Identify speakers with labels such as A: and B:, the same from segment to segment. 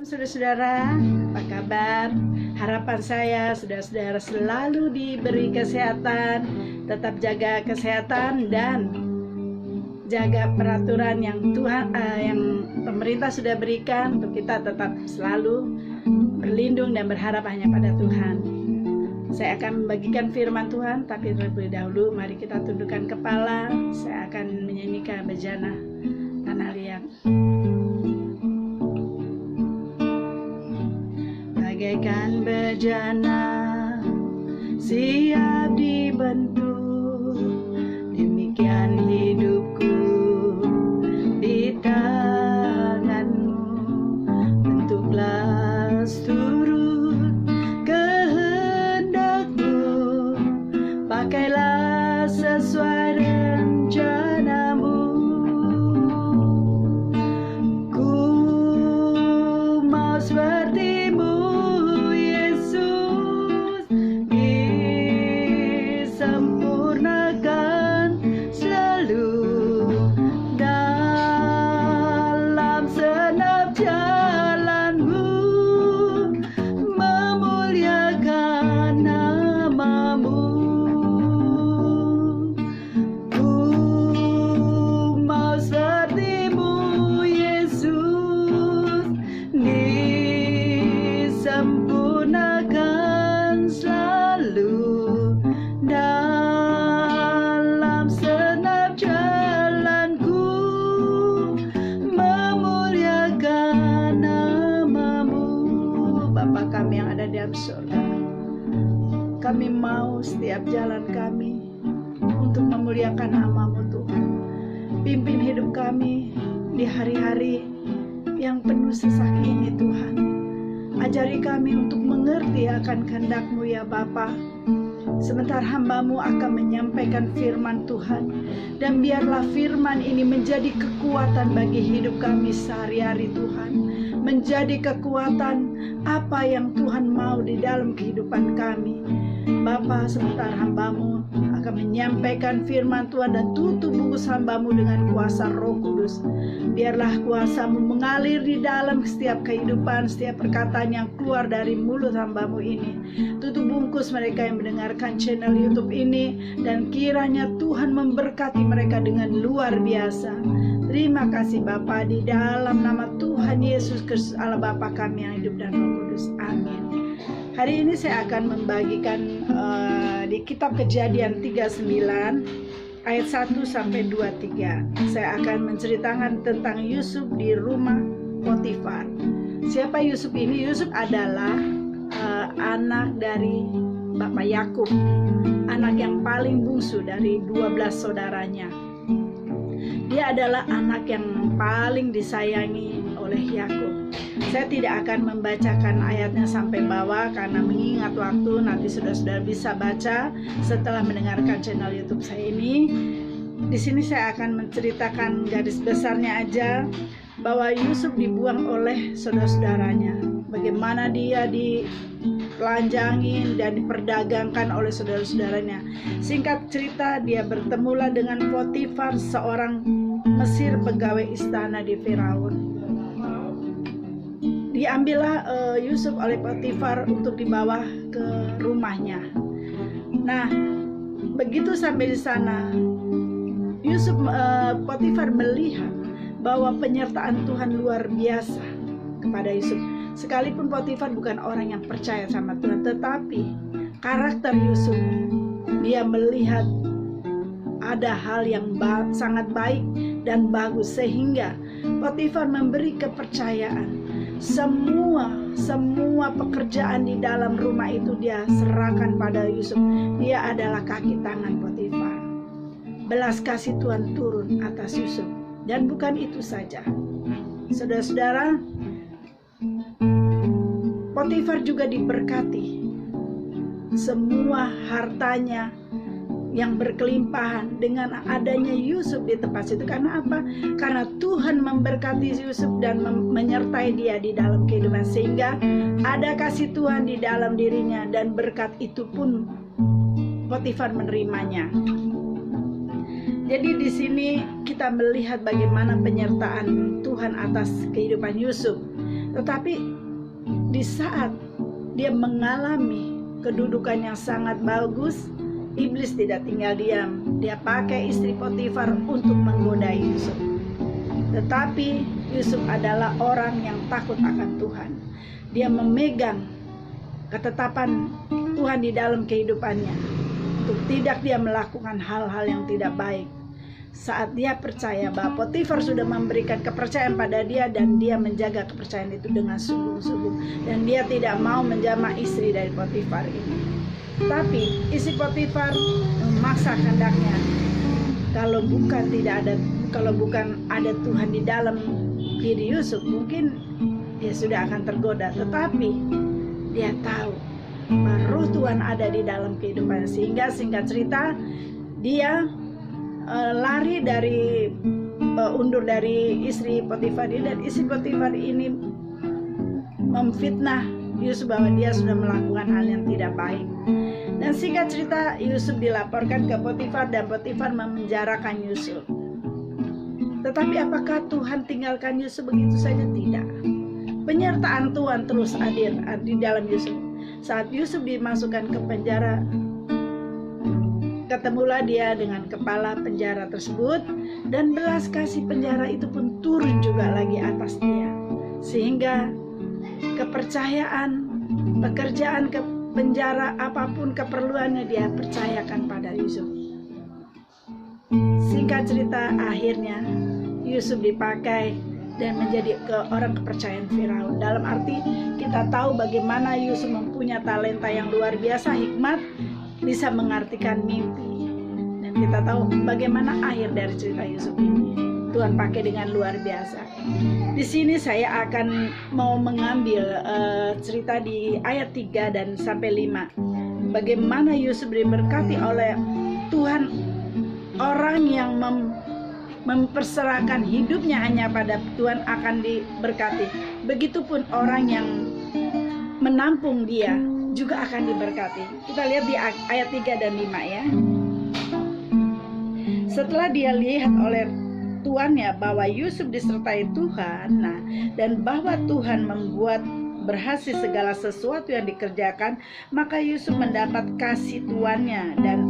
A: Saudara-saudara, apa kabar? Harapan saya saudara-saudara selalu diberi kesehatan, tetap jaga kesehatan dan jaga peraturan yang yang pemerintah sudah berikan untuk kita tetap selalu berlindung dan berharap hanya pada Tuhan. Saya akan membagikan firman Tuhan, tapi terlebih dahulu mari kita tundukkan kepala. Saya akan menyanyikan bejana Tanah Liat. Bagaikan bejana siap dibentuk, demikian hidupku di tanganmu. Bentuklah turut kehendakmu, pakailah sesuai rencanamu. Ku mau sepertimu Yesus, disempurnakan selalu dalam senap jalanmu, memuliakan namamu. Ku mau sepertimu Yesus, disempurnakan selalu dalam senap jalanku, memuliakan namamu. Bapa kami yang ada di dalam surga, kami mau setiap jalan kami untuk memuliakan namamu Tuhan. Pimpin hidup kami di hari-hari yang penuh sesak ini Tuhan. Ajari kami untuk mengerti akan kehendak-Mu ya Bapa. Sebentar hamba-Mu akan menyampaikan firman Tuhan, dan biarlah firman ini menjadi kekuatan bagi hidup kami sehari-hari Tuhan. Menjadi kekuatan apa yang Tuhan mau di dalam kehidupan kami. Bapa, sebentar hamba-Mu akan menyampaikan firman Tuhan, dan tutup bungkus hamba-Mu dengan kuasa Roh Kudus. Biarlah kuasa-Mu mengalir di dalam setiap kehidupan, setiap perkataan yang keluar dari mulut hamba-Mu ini. Tutup bungkus mereka yang mendengarkan channel YouTube ini, dan kiranya Tuhan memberkati mereka dengan luar biasa. Terima kasih Bapa, di dalam nama Tuhan Yesus Kristus Allah Bapa kami yang hidup dan Roh Kudus. Amin. Hari ini saya akan membagikan di kitab Kejadian 39 ayat 1 sampai 23. Saya akan menceritakan tentang Yusuf di rumah Potifar. Siapa Yusuf ini? Yusuf adalah anak dari Bapak Yakub, anak yang paling bungsu dari 12 saudaranya. Dia adalah anak yang paling disayangi oleh Yakub. Saya tidak akan membacakan ayatnya sampai bawah karena mengingat waktu. Nanti saudara-saudara bisa baca setelah mendengarkan channel YouTube saya ini. Di sini saya akan menceritakan garis besarnya aja, bahwa Yusuf dibuang oleh saudara-saudaranya. Bagaimana dia ditelanjangin dan diperdagangkan oleh saudara-saudaranya. Singkat cerita, dia bertemulah dengan Potifar, seorang Mesir, pegawai istana di Firaun. Diambillah Yusuf oleh Potifar untuk dibawa ke rumahnya. Nah, begitu sampai di sana, Yusuf Potifar melihat bahwa penyertaan Tuhan luar biasa kepada Yusuf. Sekalipun Potifar bukan orang yang percaya sama Tuhan, tetapi karakter Yusuf, dia melihat ada hal yang sangat baik dan bagus, sehingga Potifar memberi kepercayaan. Semua pekerjaan di dalam rumah itu dia serahkan pada Yusuf. Dia adalah kaki tangan Potifar. Belas kasih Tuhan turun atas Yusuf. Dan bukan itu saja, saudara-saudara, Potifar juga diberkati. Semua hartanya yang berkelimpahan dengan adanya Yusuf di tempat situ. Karena apa? Karena Tuhan memberkati Yusuf dan menyertai dia di dalam kehidupan, sehingga ada kasih Tuhan di dalam dirinya, dan berkat itu pun Potifar menerimanya. Jadi di sini kita melihat bagaimana penyertaan Tuhan atas kehidupan Yusuf. Tetapi di saat dia mengalami kedudukan yang sangat bagus, iblis tidak tinggal diam. Dia pakai istri Potifar untuk menggoda Yusuf. Tetapi Yusuf adalah orang yang takut akan Tuhan. Dia memegang ketetapan Tuhan di dalam kehidupannya, untuk tidak dia melakukan hal-hal yang tidak baik. Saat dia percaya bahwa Potifar sudah memberikan kepercayaan pada dia, dan dia menjaga kepercayaan itu dengan sungguh-sungguh, dan dia tidak mau menjamah istri dari Potifar ini. Tapi istri Potifar memaksa kehendaknya. Kalau bukan ada Tuhan di dalam diri Yusuf, mungkin dia sudah akan tergoda. Tetapi dia tahu bahwa Roh Tuhan ada di dalam kehidupannya, sehingga singkat cerita dia lari dari undur dari istri Potifar ini, dan istri Potifar ini memfitnah Yusuf bahwa dia sudah melakukan hal yang tidak baik. Dan singkat cerita Yusuf dilaporkan ke Potifar, dan Potifar memenjarakan Yusuf. Tetapi apakah Tuhan tinggalkan Yusuf begitu saja? Tidak. Penyertaan Tuhan terus hadir di dalam Yusuf. Saat Yusuf dimasukkan ke penjara, ketemulah dia dengan kepala penjara tersebut, dan belas kasih penjara itu pun turun juga lagi atas dia, sehingga kepercayaan, pekerjaan ke penjara, apapun keperluannya, dia percayakan pada Yusuf. Singkat cerita, akhirnya Yusuf dipakai dan menjadi orang kepercayaan Firaun. Dalam arti kita tahu bagaimana Yusuf mempunyai talenta yang luar biasa, hikmat, bisa mengartikan mimpi. Dan kita tahu bagaimana akhir dari cerita Yusuf ini. Tuhan pakai dengan luar biasa. Di sini saya akan mau mengambil cerita di ayat 3 dan sampai 5. Bagaimana Yusuf diberkati oleh Tuhan, orang yang memperserahkan hidupnya hanya pada Tuhan akan diberkati. Begitupun orang yang menampung dia juga akan diberkati. Kita lihat di ayat 3 dan 5 ya. Setelah dia lihat oleh tuannya bahwa Yusuf disertai Tuhan, dan bahwa Tuhan membuat berhasil segala sesuatu yang dikerjakan, maka Yusuf mendapat kasih tuannya, dan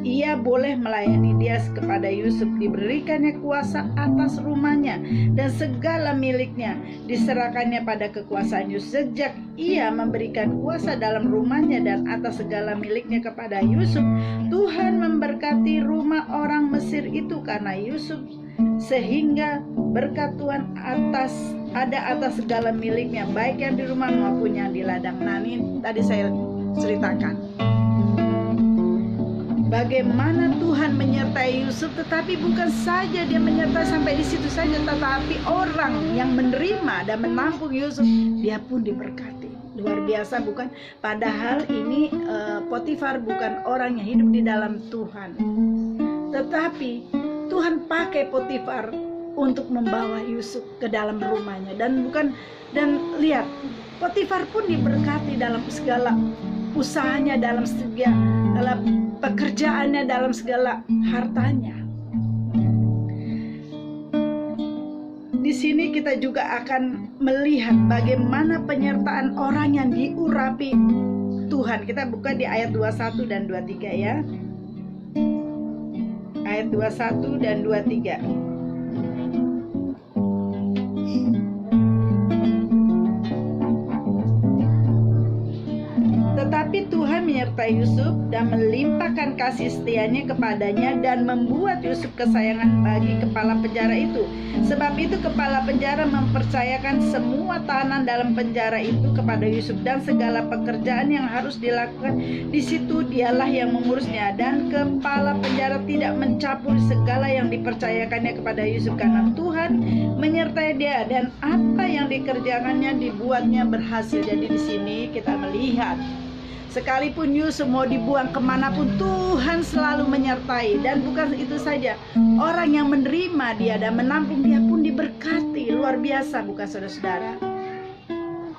A: ia boleh melayani dia. Kepada Yusuf diberikannya kuasa atas rumahnya, dan segala miliknya diserahkannya pada kekuasaan Yusuf. Sejak ia memberikan kuasa dalam rumahnya dan atas segala miliknya kepada Yusuf, Tuhan memberkati rumah orang Mesir itu karena Yusuf, sehingga berkat Tuhan ada atas segala miliknya, baik yang di rumah maupun yang di ladang. Nah, ini tadi saya ceritakan bagaimana Tuhan menyertai Yusuf, tetapi bukan saja dia menyertai sampai di situ saja, tetapi orang yang menerima dan menampung Yusuf, dia pun diberkati. Luar biasa, bukan? Padahal ini Potifar bukan orang yang hidup di dalam Tuhan, tetapi Tuhan pakai Potifar untuk membawa Yusuf ke dalam rumahnya, dan lihat, Potifar pun diberkati dalam segala usahanya, dalam segala pekerjaannya, dalam segala hartanya. Di sini kita juga akan melihat bagaimana penyertaan orang yang diurapi Tuhan. Kita buka di ayat 21 dan 23 ya. Ayat 21 dan 23. Tetapi Tuhan menyertai Yusuf dan melimpahkan kasih setianya kepadanya, dan membuat Yusuf kesayangan bagi kepala penjara itu. Sebab itu kepala penjara mempercayakan semua tahanan dalam penjara itu kepada Yusuf, dan segala pekerjaan yang harus dilakukan di situ dialah yang mengurusnya. Dan kepala penjara tidak mencampuri segala yang dipercayakannya kepada Yusuf, karena Tuhan menyertai dia, dan apa yang dikerjakannya dibuatnya berhasil. Jadi di sini kita melihat, sekalipun Yusuf mau dibuang kemanapun, Tuhan selalu menyertai. Dan bukan itu saja, orang yang menerima dia dan menampung dia pun diberkati. Luar biasa, bukan saudara-saudara?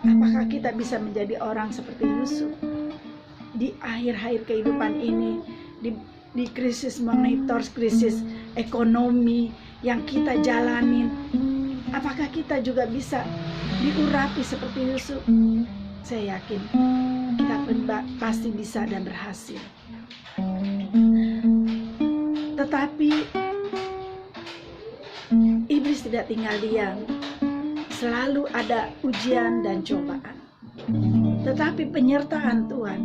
A: Apakah kita bisa menjadi orang seperti Yusuf di akhir-akhir kehidupan ini, di krisis moneter, krisis ekonomi yang kita jalanin? Apakah kita juga bisa diurapi seperti Yusuf, saya yakin kita pun pasti bisa dan berhasil. Tetapi iblis tidak tinggal diam. Selalu ada ujian dan cobaan. Tetapi penyertaan Tuhan,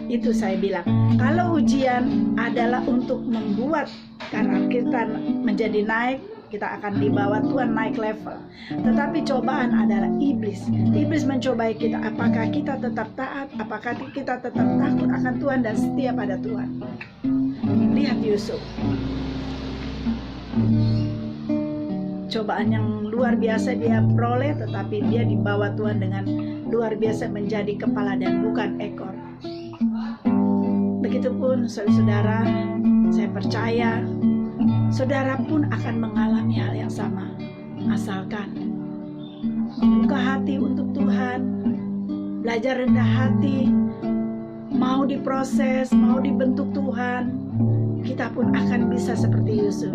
A: itu saya bilang, kalau ujian adalah untuk membuat karakter kita menjadi naik, kita akan dibawa Tuhan naik level. Tetapi cobaan adalah iblis. Iblis mencobai kita, apakah kita tetap taat, apakah kita tetap takut akan Tuhan dan setia pada Tuhan. Lihat Yusuf, cobaan yang luar biasa dia peroleh, tetapi dia dibawa Tuhan dengan luar biasa menjadi kepala dan bukan ekor. Begitupun saudara-saudara, saya percaya saudara pun akan mengalami hal yang sama, asalkan membuka hati untuk Tuhan, belajar rendah hati, mau diproses, mau dibentuk Tuhan, kita pun akan bisa seperti Yusuf.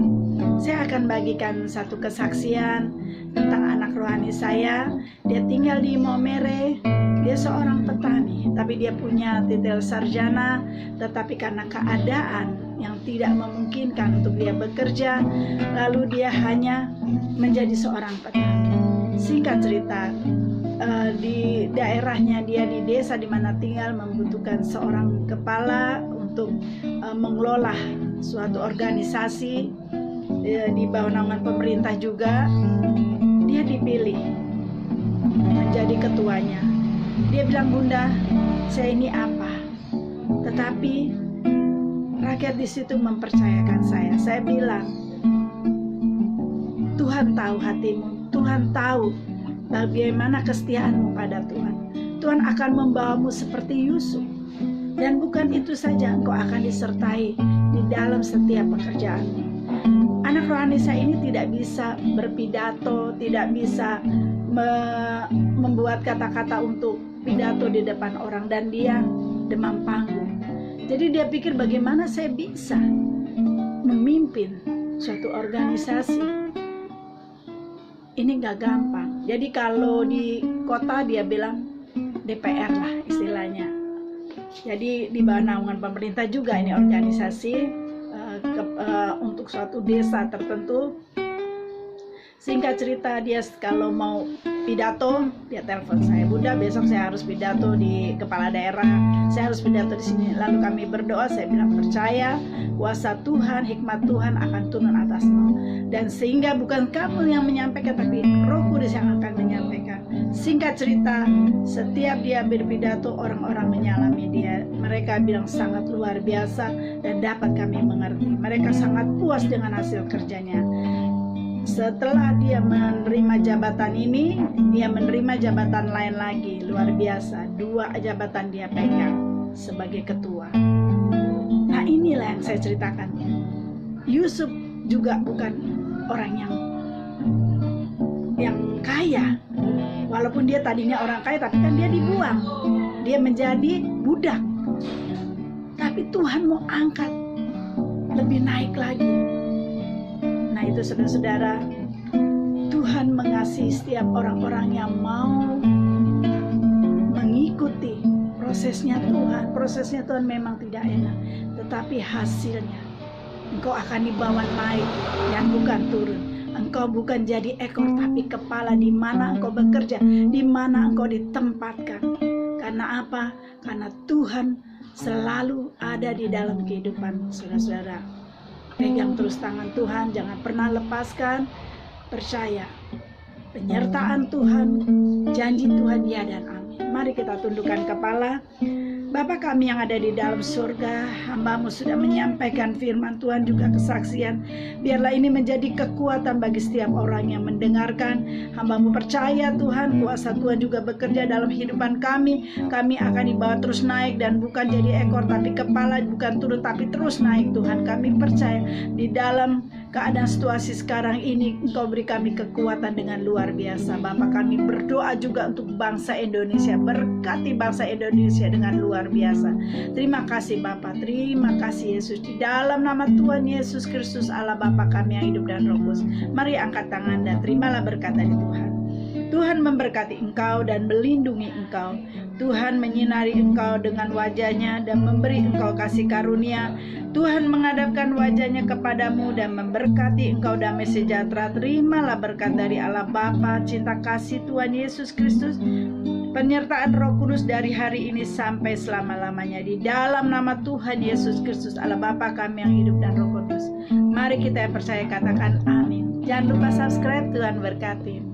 A: Saya akan bagikan satu kesaksian tentang anak rohani saya. Dia tinggal di Maumere. Dia seorang petani, tapi dia punya titel sarjana. Tetapi karena keadaan yang tidak memungkinkan untuk dia bekerja, lalu dia hanya menjadi seorang petani. Singkat cerita, di daerahnya dia di desa di mana tinggal membutuhkan seorang kepala untuk mengelola suatu organisasi di bawah naungan pemerintah juga. Dia dipilih menjadi ketuanya. Dia bilang, "Bunda, saya ini apa?" Tetapi rakyat di situ mempercayakan saya. Saya bilang, "Tuhan tahu hatimu, Tuhan tahu bagaimana kesetiaanmu pada Tuhan. Tuhan akan membawamu seperti Yusuf. Dan bukan itu saja, engkau akan disertai di dalam setiap pekerjaanmu." Anak rohani saya ini tidak bisa berpidato, tidak bisa membuat kata-kata untuk pidato di depan orang, dan dia demam panggung. Jadi dia pikir, bagaimana saya bisa memimpin suatu organisasi? Ini gak gampang. Jadi kalau di kota dia bilang DPR lah istilahnya. Jadi di bawah naungan pemerintah juga ini organisasi untuk suatu desa tertentu. Singkat cerita, dia kalau mau pidato, dia telepon saya, "Bunda, besok saya harus pidato di kepala daerah, saya harus pidato di sini." Lalu kami berdoa, saya bilang, percaya kuasa Tuhan, hikmat Tuhan akan turun atasmu. Dan sehingga bukan kamu yang menyampaikan, tapi Roh Kudus yang akan menyampaikan. Singkat cerita, setiap dia berpidato, orang-orang menyalami dia. Mereka bilang sangat luar biasa dan dapat kami mengerti. Mereka sangat puas dengan hasil kerjanya. Setelah dia menerima jabatan ini, dia menerima jabatan lain lagi, luar biasa. 2 jabatan dia pegang sebagai ketua. Nah, inilah yang saya ceritakan. Yusuf juga bukan orang yang kaya. Walaupun dia tadinya orang kaya, tapi kan dia dibuang. Dia menjadi budak. Tapi Tuhan mau angkat lebih naik lagi. Nah, itu saudara-saudara, Tuhan mengasihi setiap orang-orang yang mau mengikuti prosesnya Tuhan. Prosesnya Tuhan memang tidak enak, tetapi hasilnya engkau akan dibawa naik dan bukan turun. Engkau bukan jadi ekor tapi kepala. Di mana engkau bekerja, di mana engkau ditempatkan. Karena apa? Karena Tuhan selalu ada di dalam kehidupan saudara-saudara. Pegang terus tangan Tuhan, jangan pernah lepaskan. Percaya penyertaan Tuhan, janji Tuhan ya dan amin. Mari kita tundukkan kepala. Bapa kami yang ada di dalam surga, hamba-Mu sudah menyampaikan firman Tuhan juga kesaksian. Biarlah ini menjadi kekuatan bagi setiap orang yang mendengarkan. Hamba-Mu percaya Tuhan, kuasa Tuhan juga bekerja dalam kehidupan kami. Kami akan dibawa terus naik dan bukan jadi ekor tapi kepala, bukan turun tapi terus naik Tuhan. Kami percaya di dalam keadaan situasi sekarang ini Engkau beri kami kekuatan dengan luar biasa. Bapa, kami berdoa juga untuk bangsa Indonesia. Berkati bangsa Indonesia dengan luar biasa. Terima kasih Bapa, terima kasih Yesus. Di dalam nama Tuhan Yesus Kristus Allah Bapa kami yang hidup dan roh kudus, mari angkat tangan dan terimalah berkat dari Tuhan. Tuhan memberkati engkau dan melindungi engkau. Tuhan menyinari engkau dengan wajah-Nya dan memberi engkau kasih karunia. Tuhan menghadapkan wajah-Nya kepadamu dan memberkati engkau damai sejahtera. Terimalah berkat dari Allah Bapa, cinta kasih Tuhan Yesus Kristus, penyertaan Roh Kudus dari hari ini sampai selama-lamanya. Di dalam nama Tuhan Yesus Kristus, Allah Bapa kami yang hidup dan Roh Kudus. Mari kita yang percaya katakan amin. Jangan lupa subscribe. Tuhan berkati.